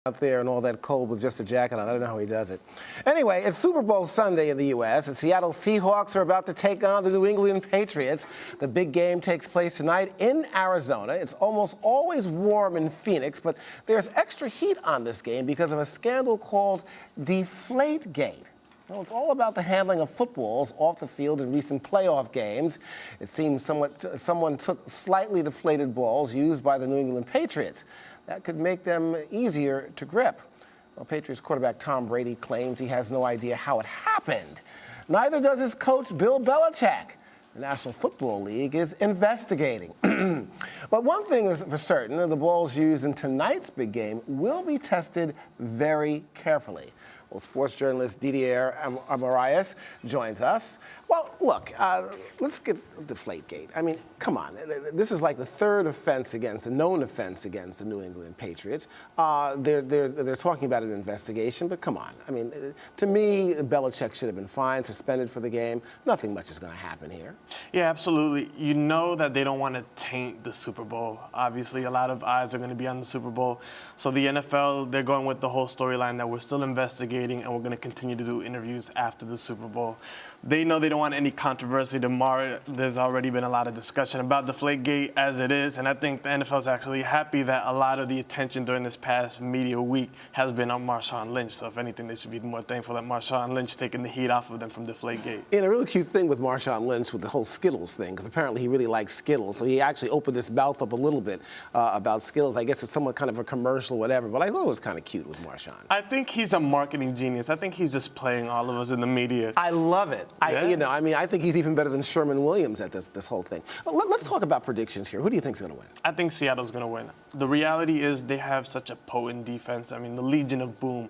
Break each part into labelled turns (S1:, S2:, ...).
S1: out there in all that cold with just a jacket on. I don't know how he does it. Anyway, it's Super Bowl Sunday in the U.S. The Seattle Seahawks are about to take on the New England Patriots. The big game takes place tonight in Arizona. It's almost always warm in Phoenix, but there's extra heat on this game because of a scandal called deflate gate. Well, it's all about the handling of footballs off the field in recent playoff games. It seems someone took slightly deflated balls used by the New England Patriots. That could make them easier to grip. Well, Patriots quarterback Tom Brady claims he has no idea how it happened. Neither does his coach Bill Belichick. The National Football League is investigating. But one thing is for certain, the balls used in tonight's big game will be tested very carefully. Well, sports journalist Didier Morias joins us. Well, look, let's get Deflategate. I mean, come on. This is like the third known offense against the New England Patriots. They're talking about an investigation, but come on. I mean, to me, Belichick should have been fined, suspended for the game. Nothing much is going to happen here.
S2: Yeah, absolutely. You know that they don't want to taint the Super Bowl. Obviously, a lot of eyes are going to be on the Super Bowl. So the NFL, they're going with the whole storyline that we're still investigating and we're going to continue to do interviews after the Super Bowl. They know they don't want any controversy tomorrow. There's already been a lot of discussion about Deflategate as it is, and I think the NFL is actually happy that a lot of the attention during this past media week has been on Marshawn Lynch. So if anything, they should be more thankful that Marshawn Lynch taking the heat off of them from Deflategate.
S1: And a really cute thing with Marshawn Lynch with the whole Skittles thing, because apparently he really likes Skittles, so he actually opened his mouth up a little bit about Skittles. I guess it's somewhat kind of a commercial or whatever, but I thought it was kind of cute with Marshawn.
S2: I think he's a marketing genius. I think he's just playing all of us in the media.
S1: I love it.
S2: Yeah.
S1: I think he's even better than Sherman Williams at this whole thing. Let's talk about predictions here. Who do you think is going to win?
S2: I think Seattle's going to win. The reality is they have such a potent defense. I mean, the Legion of Boom.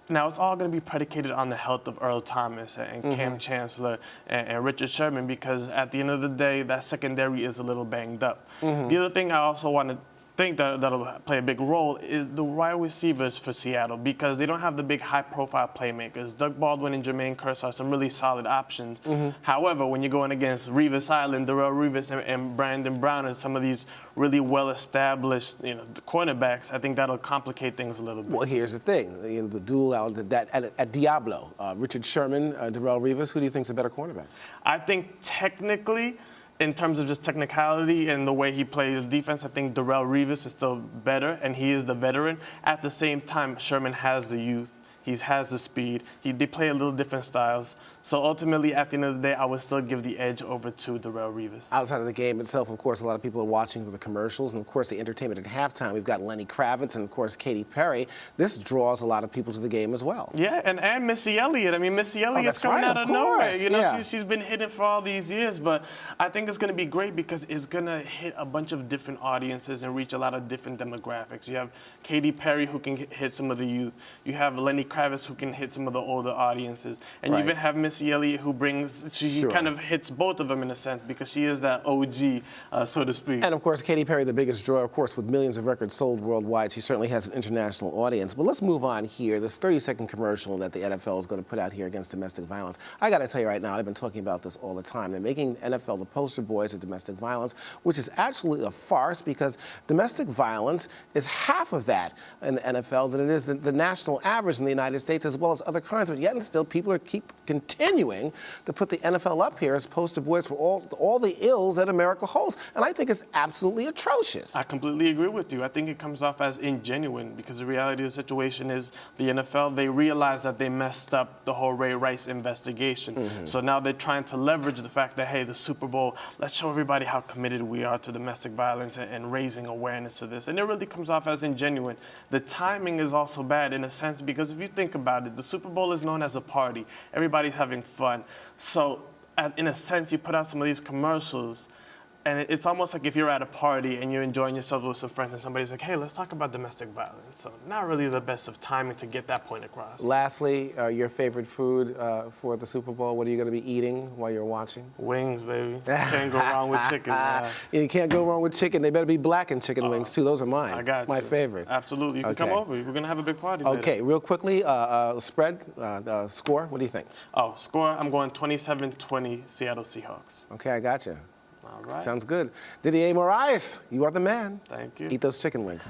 S2: Now, it's all going to be predicated on the health of Earl Thomas and Cam Chancellor and Richard Sherman, because at the end of the day, that secondary is a little banged up. The other thing I also want to think that'll play a big role is the wide receivers for Seattle, because they don't have the big high-profile playmakers. Doug Baldwin and Jermaine Kearse are some really solid options. However, when you're going against Revis Island, Darrelle Revis, and Brandon Brown and some of these really well-established cornerbacks, I think that'll complicate things a little bit.
S1: Well, here's the thing. The duel out at Diablo, Richard Sherman, Darrelle Revis, who do you think is a better cornerback?
S2: I think technically, in terms of just technicality and the way he plays defense, I think Darrelle Revis is still better, and he is the veteran. At the same time, Sherman has the youth. He has the speed. They play a little different styles. So ultimately, at the end of the day, I would still give the edge over to Darrelle Revis.
S1: Outside of the game itself, of course, a lot of people are watching for the commercials, and of course, the entertainment at halftime. We've got Lenny Kravitz and, of course, Katy Perry. This draws a lot of people to the game as well.
S2: Yeah, and Missy Elliott. I mean, Missy Elliott's coming out of nowhere. She's been hidden for all these years, but I think it's going to be great because it's going to hit a bunch of different audiences and reach a lot of different demographics. You have Katy Perry, who can hit some of the youth. You have Lenny Kravitz, who can hit some of the older audiences. And you even have Missy Elliott, who she kind of hits both of them in a sense, because she is that OG, so to speak.
S1: And of course, Katy Perry, the biggest draw, of course, with millions of records sold worldwide. She certainly has an international audience. But let's move on here. This 30-second commercial that the NFL is going to put out here against domestic violence. I got to tell you right now, I've been talking about this all the time. They're making NFL the poster boys of domestic violence, which is actually a farce, because domestic violence is half of that in the NFL than it is the national average in the United States, as well as other crimes. But yet and still, people keep continuing to put the NFL up here as poster boys for all the ills that America holds. And I think it's absolutely atrocious.
S2: I completely agree with you. I think it comes off as ingenuine, because the reality of the situation is the NFL, they realize that they messed up the whole Ray Rice investigation. So now they're trying to leverage the fact that, hey, the Super Bowl, let's show everybody how committed we are to domestic violence and raising awareness to this. And it really comes off as ingenuine. The timing is also bad in a sense, because if you think about it, the Super Bowl is known as a party. Everybody's having fun. So in a sense, you put out some of these commercials, and it's almost like if you're at a party and you're enjoying yourself with some friends and somebody's like, hey, let's talk about domestic violence. So not really the best of timing to get that point across.
S1: Lastly, your favorite food for the Super Bowl? What are you going to be eating while you're watching?
S2: Wings, baby. Can't go wrong with chicken.
S1: You can't go wrong with chicken. They better be blackened chicken wings, too. Those are mine.
S2: I got
S1: my favorite.
S2: Absolutely. You can come over. We're going to have a big party
S1: Okay,
S2: later.
S1: real quickly, spread, score. What do you think?
S2: Oh, score, I'm going 27-20 Seattle Seahawks.
S1: Okay, I got you.
S2: All right.
S1: Sounds good. Didier Morias, you are the man.
S2: Thank you.
S1: Eat those chicken wings.